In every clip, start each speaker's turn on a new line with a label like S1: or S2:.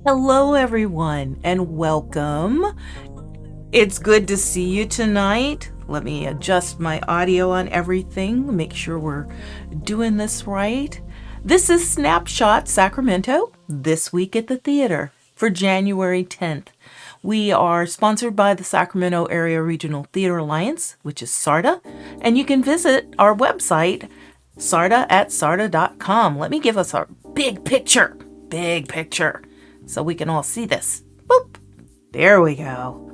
S1: Hello, everyone, and welcome. It's good to see you tonight. Let me adjust my audio on everything, make sure we're doing this right. This is Snapshot Sacramento, this week at the theater for January 10th. We are sponsored by the Sacramento Area Regional Theater Alliance, which is SARTA, and you can visit our website, sarta@sarta.com. Let me give us a big picture, so we can all see this. Boop. There we go.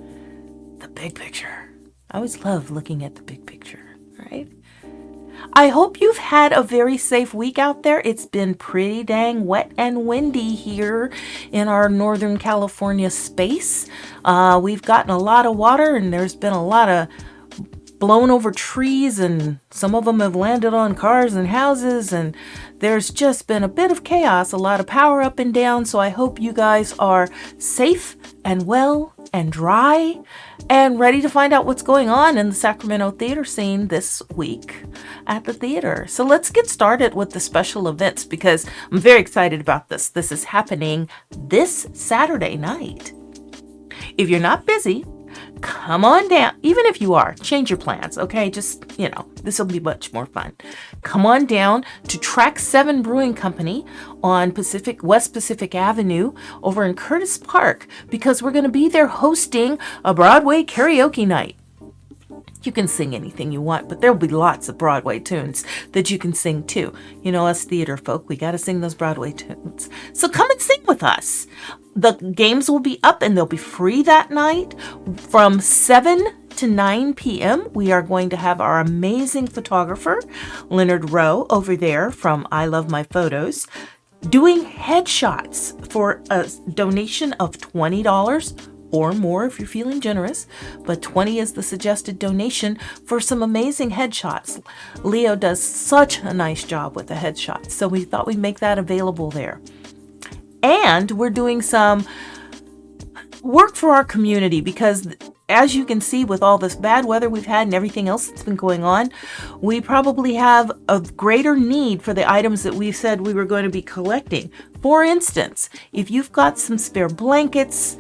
S1: The big picture. I always love looking at the big picture, right? I hope you've had a very safe week out there. It's been pretty dang wet and windy here in our Northern California space. We've gotten a lot of water, and there's been a lot of blown over trees, and some of them have landed on cars and houses, and there's just been a bit of chaos, a lot of power up and down. So I hope you guys are safe and well and dry and ready to find out what's going on in the Sacramento theater scene this week at the theater. So let's get started with the special events, because I'm very excited about this. This is happening this Saturday night. If you're not busy, come on down. Even if you are, change your plans, okay? Just, this will be much more fun. Come on down to Track 7 Brewing Company on West Pacific Avenue over in Curtis Park, because we're going to be there hosting a Broadway karaoke night. You can sing anything you want, but there'll be lots of Broadway tunes that you can sing too. Us theater folk, we got to sing those Broadway tunes. So come and sing with us. The games will be up and they'll be free that night from 7 to 9 p.m. We are going to have our amazing photographer, Leonard Rowe, over there from I Love My Photos, doing headshots for a donation of $20 or more if you're feeling generous, but 20 is the suggested donation for some amazing headshots. Leo does such a nice job with the headshots, so we thought we'd make that available there. And we're doing some work for our community, because as you can see, with all this bad weather we've had and everything else that's been going on, we probably have a greater need for the items that we said we were going to be collecting. For instance, if you've got some spare blankets,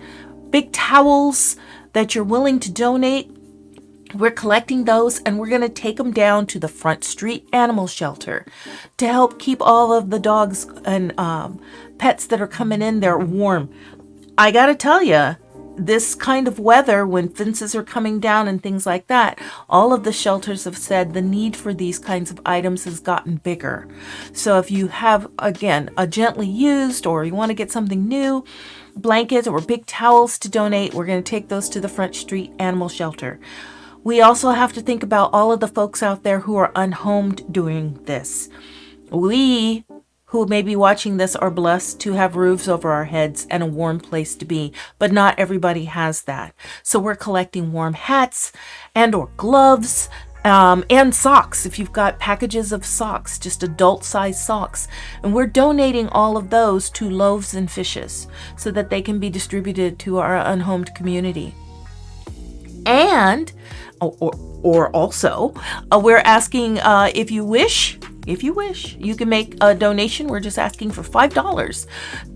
S1: big towels that you're willing to donate, we're collecting those, and we're going to take them down to the Front Street Animal Shelter to help keep all of the dogs and pets that are coming in there warm. I got to tell you, this kind of weather, when fences are coming down and things like that, all of the shelters have said the need for these kinds of items has gotten bigger. So if you have, again, a gently used, or you want to get something new, blankets or big towels to donate, we're going to take those to the Front Street Animal Shelter. We also have to think about all of the folks out there who are unhomed during this. We who may be watching this are blessed to have roofs over our heads and a warm place to be, but not everybody has that. So we're collecting warm hats and or gloves, and socks. If you've got packages of socks, just adult size socks, and we're donating all of those to Loaves and Fishes so that they can be distributed to our unhomed community. And or also, we're asking if you wish, you can make a donation. We're just asking for $5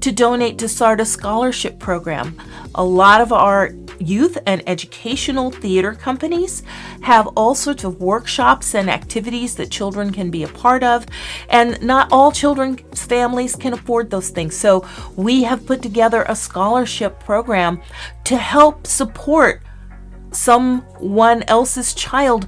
S1: to donate to SARTA Scholarship Program. A lot of our youth and educational theater companies have all sorts of workshops and activities that children can be a part of, and not all children's families can afford those things. So we have put together a scholarship program to help support someone else's child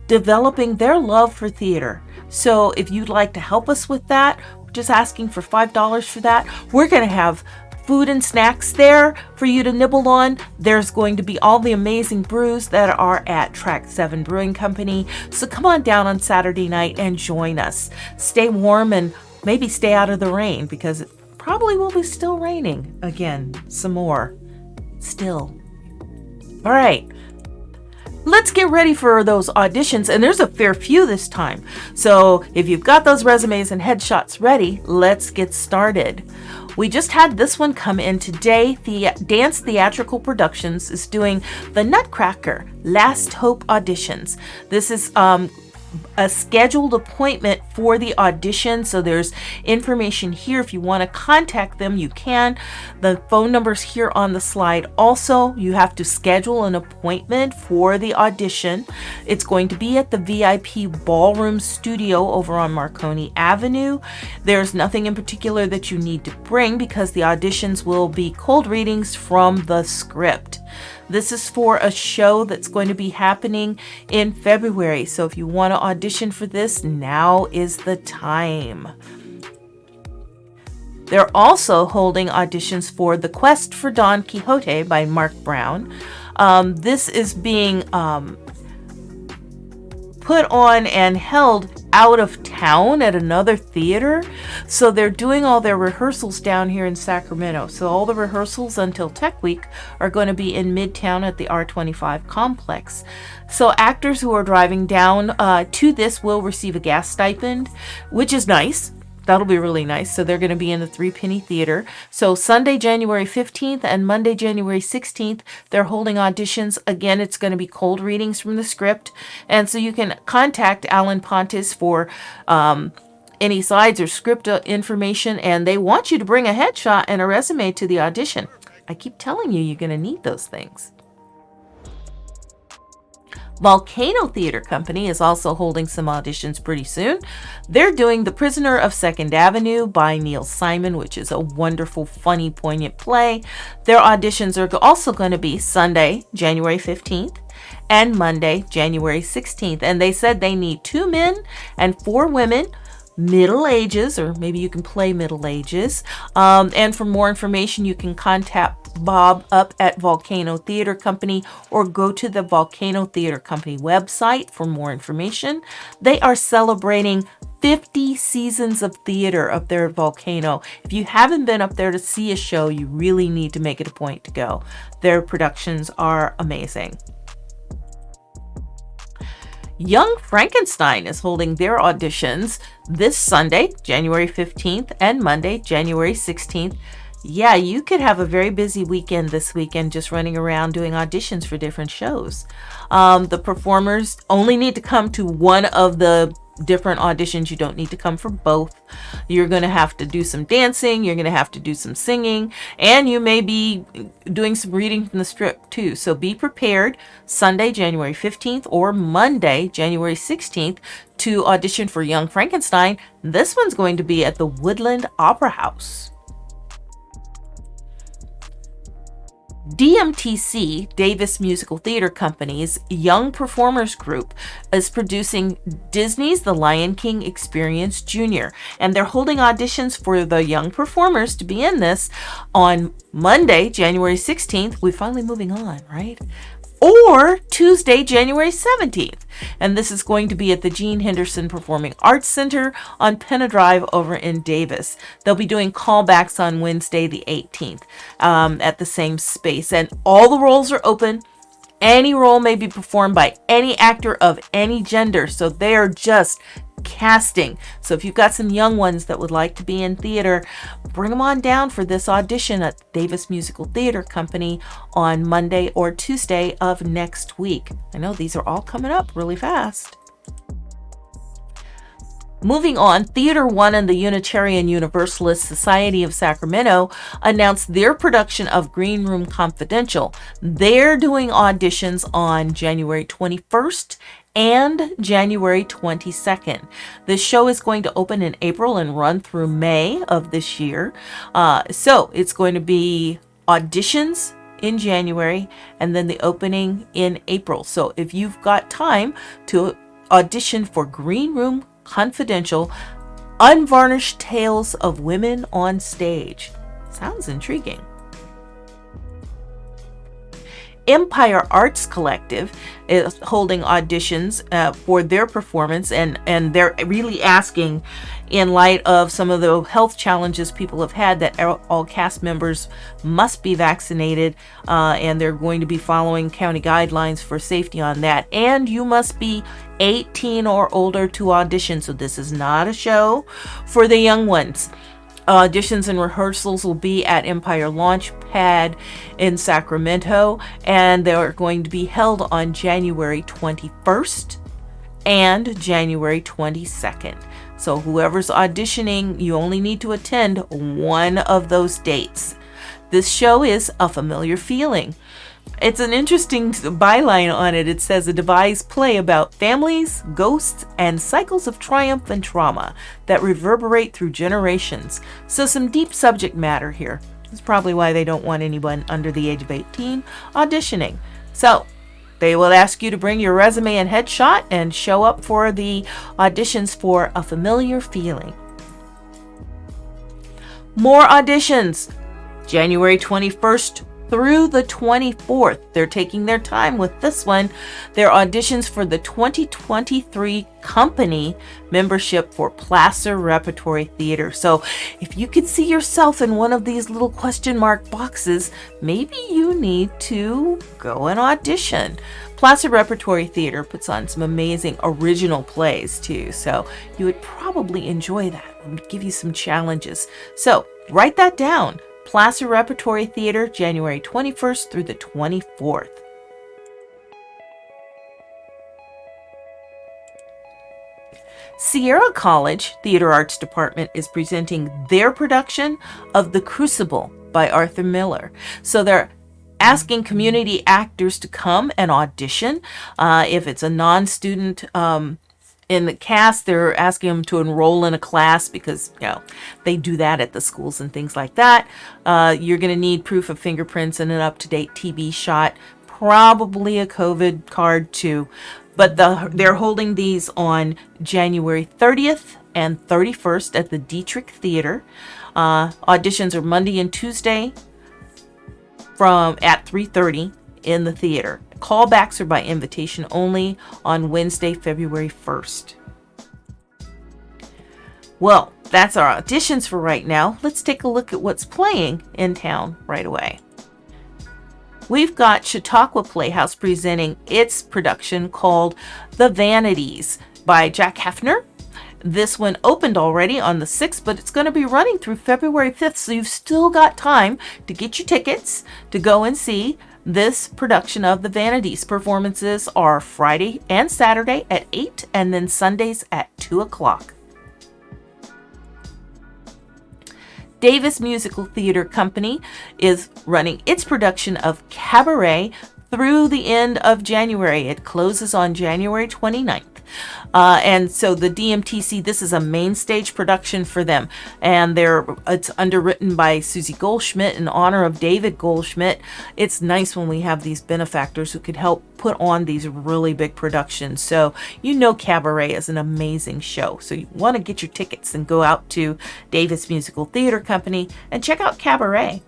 S1: developing their love for theater. So if you'd like to help us with that, we're just asking for $5 for that. We're going to have food and snacks there for you to nibble on. There's going to be all the amazing brews that are at Track 7 Brewing Company. So come on down on Saturday night and join us. Stay warm and maybe stay out of the rain, because it probably will be still raining again some more. Still. All right. Let's get ready for those auditions, and there's a fair few this time. So if you've got those resumes and headshots ready, let's get started. We just had this one come in today. Dance Theatrical Productions is doing the Nutcracker Last Hope auditions. This is a scheduled appointment for the audition. So there's information here. If you want to contact them, you can. The phone number's here on the slide. Also, you have to schedule an appointment for the audition. It's going to be at the VIP Ballroom Studio over on Marconi Avenue. There's nothing in particular that you need to bring because the auditions will be cold readings from the script. This is for a show that's going to be happening in February. So if you want to audition for this, now is the time. They're also holding auditions for The Quest for Don Quixote by Mark Brown. This is being put on and held out of town at another theater. So they're doing all their rehearsals down here in Sacramento. So all the rehearsals until Tech Week are going to be in Midtown at the R25 complex. So actors who are driving down to this will receive a gas stipend, which is nice. That'll be really nice. So they're going to be in the 3 Penny Theater. So Sunday, January 15th and Monday, January 16th, they're holding auditions. Again, it's going to be cold readings from the script. And so you can contact Alan Pontis for any slides or script information. And they want you to bring a headshot and a resume to the audition. I keep telling you, you're going to need those things. Volcano Theater Company is also holding some auditions pretty soon. They're doing The Prisoner of Second Avenue by Neil Simon, which is a wonderful, funny, poignant play. Their auditions are also going to be Sunday, January 15th and Monday, January 16th. And they said they need 2 men and 4 women, middle ages, or maybe you can play middle ages. And for more information, you can contact Bob up at Volcano Theater Company or go to the Volcano Theater Company website for more information. They are celebrating 50 seasons of theater up there at Volcano. If you haven't been up there to see a show, you really need to make it a point to go. Their productions are amazing. Young Frankenstein is holding their auditions this Sunday, January 15th, and Monday, January 16th. Yeah, you could have a very busy weekend this weekend just running around doing auditions for different shows. The performers only need to come to one of the different auditions. You don't need to come for both. You're going to have to do some dancing. You're going to have to do some singing. And you may be doing some reading from the script too. So be prepared Sunday, January 15th or Monday, January 16th to audition for Young Frankenstein. This one's going to be at the Woodland Opera House. DMTC, Davis Musical Theater Company's Young Performers Group, is producing Disney's The Lion King Experience Jr. And they're holding auditions for the young performers to be in this on Monday, January 16th. We're finally moving on, right? Or Tuesday, January 17th. And this is going to be at the Gene Henderson Performing Arts Center on Penna Drive over in Davis. They'll be doing callbacks on Wednesday, the 18th at the same space. And all the roles are open. Any role may be performed by any actor of any gender. So they are just casting. So if you've got some young ones that would like to be in theater, bring them on down for this audition at Davis Musical Theater Company on Monday or Tuesday of next week. I know these are all coming up really fast. Moving on, Theater One and the Unitarian Universalist Society of Sacramento announced their production of Green Room Confidential. They're doing auditions on January 21st and January 22nd. This show is going to open in April and run through May of this year. So it's going to be auditions in January and then the opening in April. So if you've got time to audition for Green Room Confidential, Unvarnished Tales of Women on Stage. Sounds intriguing. Empire Arts Collective is holding auditions for their performance, and they're really asking, in light of some of the health challenges people have had, that all cast members must be vaccinated, and they're going to be following county guidelines for safety on that. And you must be 18 or older to audition, so this is not a show for the young ones. Auditions and rehearsals will be at Empire Launchpad in Sacramento, and they are going to be held on January 21st and January 22nd. So whoever's auditioning, you only need to attend one of those dates. This show is A Familiar Feeling. It's an interesting byline on it. It says a devised play about families, ghosts, and cycles of triumph and trauma that reverberate through generations. So some deep subject matter here. That's probably why they don't want anyone under the age of 18 auditioning. So they will ask you to bring your resume and headshot and show up for the auditions for A Familiar Feeling. More auditions, January 21st through the 24th. They're taking their time with this one. They're auditions for the 2023 company membership for Placer Repertory Theater. So if you could see yourself in one of these little question mark boxes, maybe you need to go and audition. Placer Repertory Theater puts on some amazing original plays too, so you would probably enjoy that. It would give you some challenges. So write that down. Placer Repertory Theater, January 21st through the 24th. Sierra College Theater Arts Department is presenting their production of The Crucible by Arthur Miller. So they're asking community actors to come and audition. If it's a non-student in the cast, they're asking them to enroll in a class because, they do that at the schools and things like that. You're going to need proof of fingerprints and an up-to-date TB shot, probably a COVID card too. But they're holding these on January 30th and 31st at the Dietrich Theater. Auditions are Monday and Tuesday at 3:30 in the theater. Callbacks are by invitation only on Wednesday, February 1st. Well, that's our auditions for right now. Let's take a look at what's playing in town right away. We've got Chautauqua Playhouse presenting its production called The Vanities by Jack Hefner. This one opened already on the 6th, but it's going to be running through February 5th, so you've still got time to get your tickets to go and see this production of The Vanities. Performances are Friday and Saturday at 8 and then Sundays at 2 o'clock. Davis Musical Theater Company is running its production of Cabaret through the end of January. It closes on January 29th. And so the DMTC, this is a main stage production for them. And it's underwritten by Susie Goldschmidt in honor of David Goldschmidt. It's nice when we have these benefactors who could help put on these really big productions. So Cabaret is an amazing show. So you want to get your tickets and go out to Davis Musical Theater Company and check out Cabaret.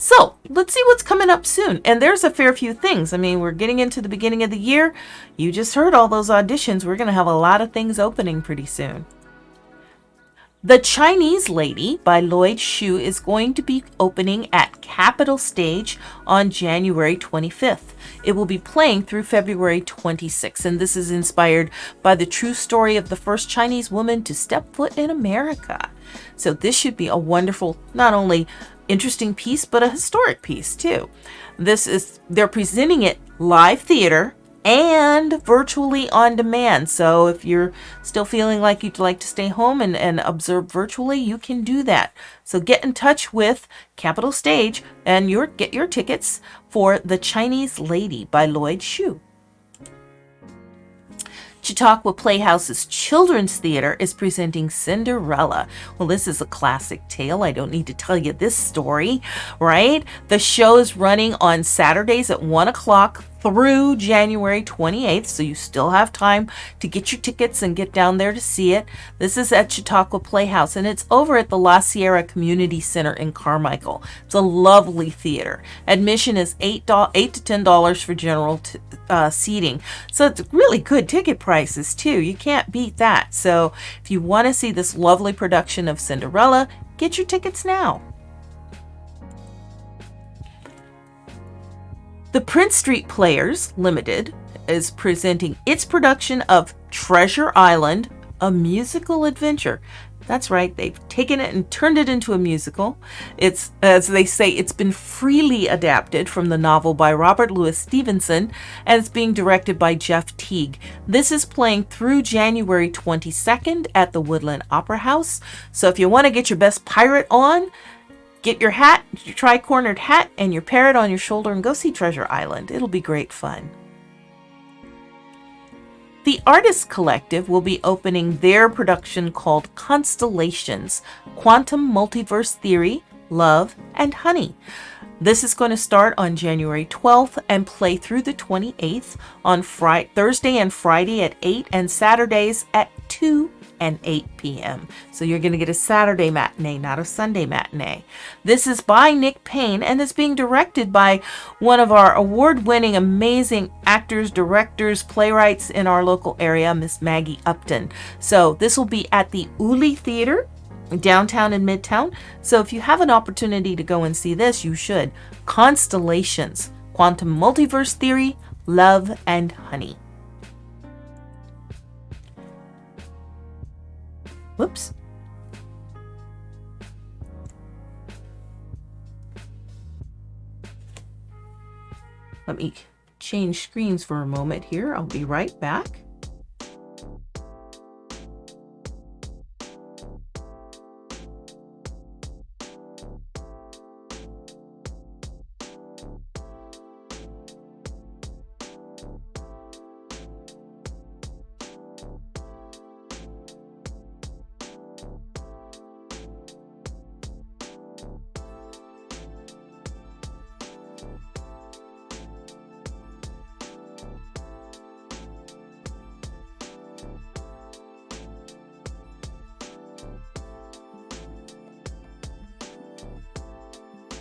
S1: So let's see what's coming up soon. And there's a fair few things. We're getting into the beginning of the year. You just heard all those auditions. We're going to have a lot of things opening pretty soon. The Chinese Lady by Lloyd Shu is going to be opening at Capitol Stage on January 25th. It will be playing through February 26th. And this is inspired by the true story of the first Chinese woman to step foot in America. So this should be a wonderful, not only interesting piece, but a historic piece too. They're presenting it live theater and virtually on demand. So if you're still feeling like you'd like to stay home and observe virtually, you can do that. So get in touch with Capitol Stage and get your tickets for The Chinese Lady by Lloyd Shu. Chautauqua Playhouse's Children's Theater is presenting Cinderella. Well, this is a classic tale. I don't need to tell you this story, right? The show is running on Saturdays at 1 o'clock through January 28th, so you still have time to get your tickets and get down there to see it. This is at Chautauqua Playhouse, and it's over at the La Sierra Community Center in Carmichael. It's a lovely theater. Admission is $8 to $10 for general seating, so it's really good ticket prices too. You can't beat that. So if you want to see this lovely production of Cinderella, get your tickets now. The Prince Street Players Limited is presenting its production of Treasure Island, a musical adventure. That's right, they've taken it and turned it into a musical. It's, as they say, it's been freely adapted from the novel by Robert Louis Stevenson, and it's being directed by Jeff Teague. This is playing through January 22nd at the Woodland Opera House. So if you want to get your best pirate on, get your hat, your tri-cornered hat, and your parrot on your shoulder and go see Treasure Island. It'll be great fun. The Artists Collective will be opening their production called Constellations, Quantum Multiverse Theory, Love, and Honey. This is going to start on January 12th and play through the 28th on Thursday and Friday at 8 and Saturdays at 2 and 8 p.m. So you're going to get a Saturday matinee, not a Sunday matinee. This is by Nick Payne and is being directed by one of our award-winning, amazing actors, directors, playwrights in our local area, Miss Maggie Upton. So this will be at the Uli Theater, downtown in Midtown. So if you have an opportunity to go and see this, you should. Constellations, Quantum Multiverse Theory, Love, and Honey. Whoops. Let me change screens for a moment here. I'll be right back.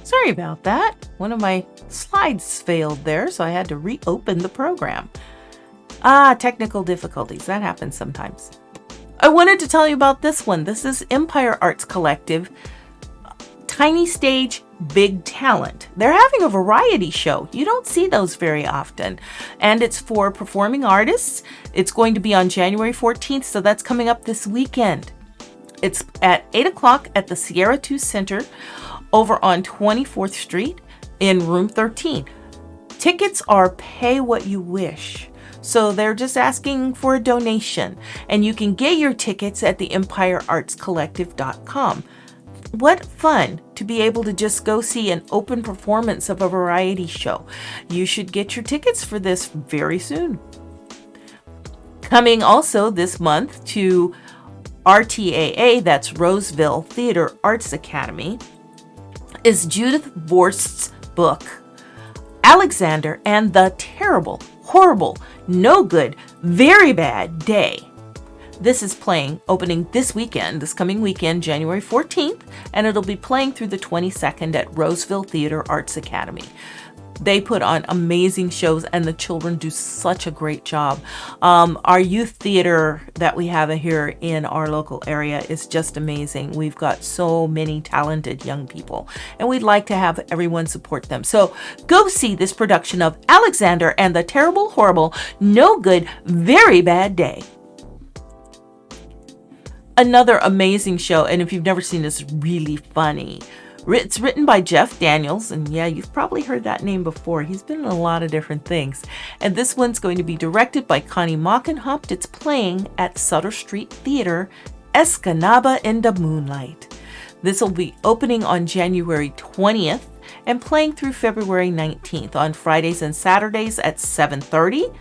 S1: Sorry about that. One of my slides failed there, so I had to reopen the program. Technical difficulties. That happens sometimes. I wanted to tell you about this one. This is Empire Arts Collective, Tiny Stage, Big Talent. They're having a variety show. You don't see those very often. And it's for performing artists. It's going to be on January 14th, so that's coming up this weekend. It's at 8 o'clock at the Sierra 2 Center over on 24th Street in room 13. Tickets are pay what you wish. So they're just asking for a donation, and you can get your tickets at the empireartscollective.com. What fun to be able to just go see an open performance of a variety show. You should get your tickets for this very soon. Coming also this month to RTAA, that's Roseville Theater Arts Academy, is Judith Vorst's book, Alexander and the Terrible, Horrible, No Good, Very Bad Day. This is opening this coming weekend, January 14th, and it'll be playing through the 22nd at Roseville Theater Arts Academy. They put on amazing shows, and the children do such a great job. Our youth theater that we have here in our local area is just amazing. We've got so many talented young people, and we'd like to have everyone support them. So go see this production of Alexander and the Terrible, Horrible, No Good, Very Bad Day. Another amazing show, and if you've never seen this, really funny. It's written by Jeff Daniels, and yeah, you've probably heard that name before. He's been in a lot of different things. And this one's going to be directed by Connie Mockenhaupt. It's playing at Sutter Street Theater, Escanaba in the Moonlight. This will be opening on January 20th and playing through February 19th on Fridays and Saturdays at 7:30.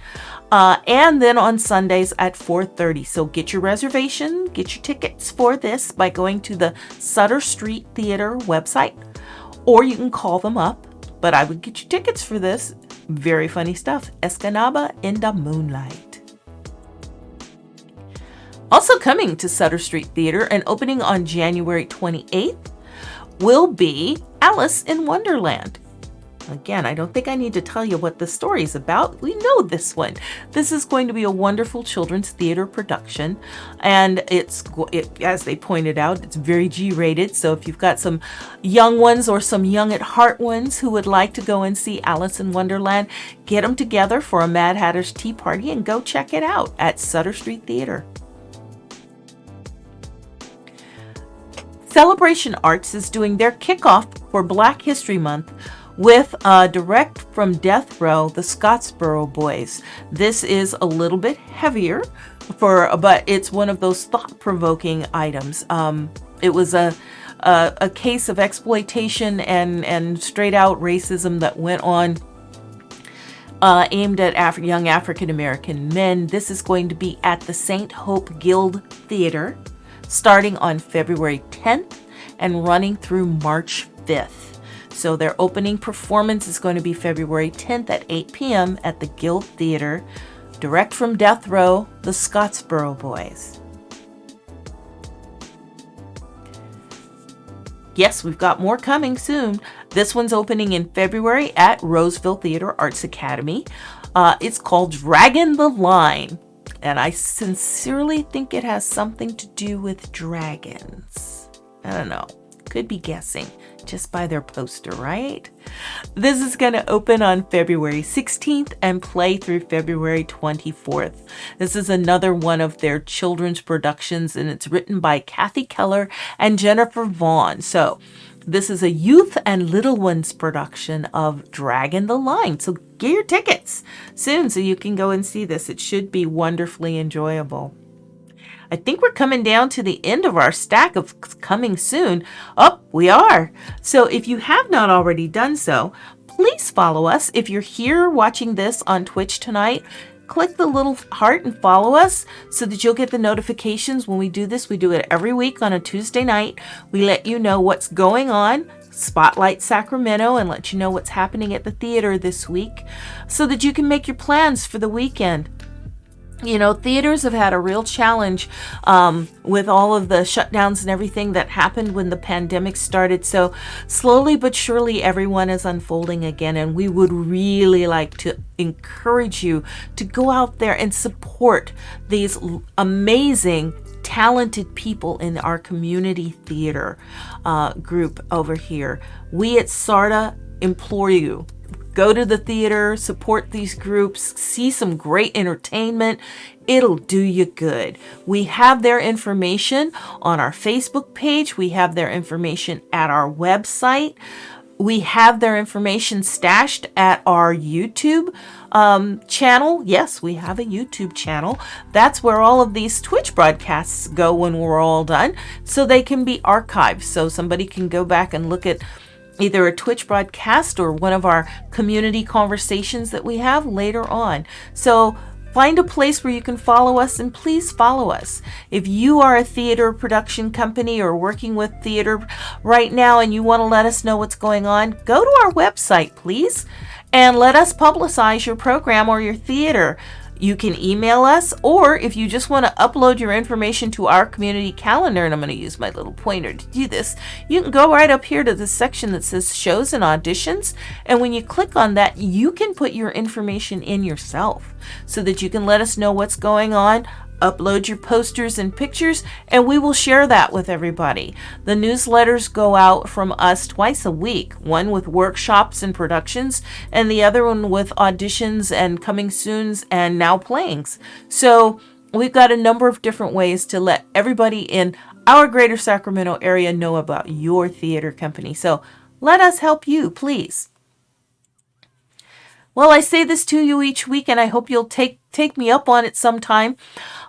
S1: And then on Sundays at 4:30. So get your reservation, get your tickets for this by going to the Sutter Street Theater website, or you can call them up. But I would get your tickets for this. Very funny stuff. Escanaba in the Moonlight. Also coming to Sutter Street Theater and opening on January 28th will be Alice in Wonderland. Again, I don't think I need to tell you what the story is about. We know this one. This is going to be a wonderful children's theater production, and as they pointed out, it's very G-rated. So if you've got some young ones or some young at heart ones who would like to go and see Alice in Wonderland, get them together for a Mad Hatter's Tea Party and go check it out at Sutter Street Theater. Celebration Arts is doing their kickoff for Black History Month with direct from Death Row, the Scottsboro Boys. This is a little bit heavier, but it's one of those thought-provoking items. It was a case of exploitation and straight-out racism that went on, aimed at young African-American men. This is going to be at the St. Hope Guild Theater, starting on February 10th and running through March 5th. So their opening performance is going to be February 10th at 8 p.m. at the Guild Theater, direct from Death Row, the Scottsboro Boys. Yes, we've got more coming soon. This one's opening in February at Roseville Theater Arts Academy. It's called Dragon the Line, and I sincerely think it has something to do with dragons. I don't know. Could be guessing just by their poster, right? This is going to open on February 16th and play through February 24th. This is another one of their children's productions, and it's written by Kathy Keller and Jennifer Vaughn. So this is a youth and little ones production of Dragon the Line. So get your tickets soon so you can go and see this. It should be wonderfully enjoyable. I think we're coming down to the end of our stack of coming soon. Oh, we are. So if you have not already done so, please follow us. If you're here watching this on Twitch tonight, click the little heart and follow us so that you'll get the notifications when we do this. We do it every week on a Tuesday night. We let you know what's going on, spotlight Sacramento, and let you know what's happening at the theater this week so that you can make your plans for the weekend. You know, theaters have had a real challenge with all of the shutdowns and everything that happened when the pandemic started. So slowly but surely, everyone is unfolding again. And we would really like to encourage you to go out there and support these amazing, talented people in our community theater group over here. We at SARTA implore you, go to the theater, support these groups, see some great entertainment. It'll do you good. We have their information on our Facebook page. We have their information at our website. We have their information stashed at our YouTube channel. Yes, we have a YouTube channel. That's where all of these Twitch broadcasts go when we're all done, so they can be archived. So somebody can go back and look at either a Twitch broadcast or one of our community conversations that we have later on. So find a place where you can follow us, and please follow us. If you are a theater production company or working with theater right now and you want to let us know what's going on, go to our website, please, and let us publicize your program or your theater. You can email us, or if you just want to upload your information to our community calendar, and I'm going to use my little pointer to do this, you can go right up here to the section that says shows and auditions, and when you click on that, you can put your information in yourself so that you can let us know what's going on, upload your posters and pictures, and we will share that with everybody. The newsletters go out from us twice a week, one with workshops and productions, and the other one with auditions and coming soons and now playings. So we've got a number of different ways to let everybody in our greater Sacramento area know about your theater company. So let us help you, please. Well, I say this to you each week, and I hope you'll take me up on it sometime.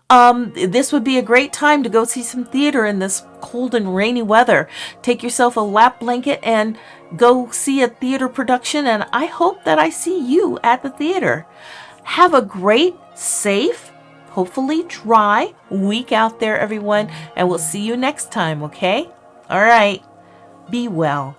S1: This would be a great time to go see some theater in this cold and rainy weather. Take yourself a lap blanket and go see a theater production, and I hope that I see you at the theater. Have a great, safe, hopefully dry week out there, everyone, and we'll see you next time, okay? All right. Be well.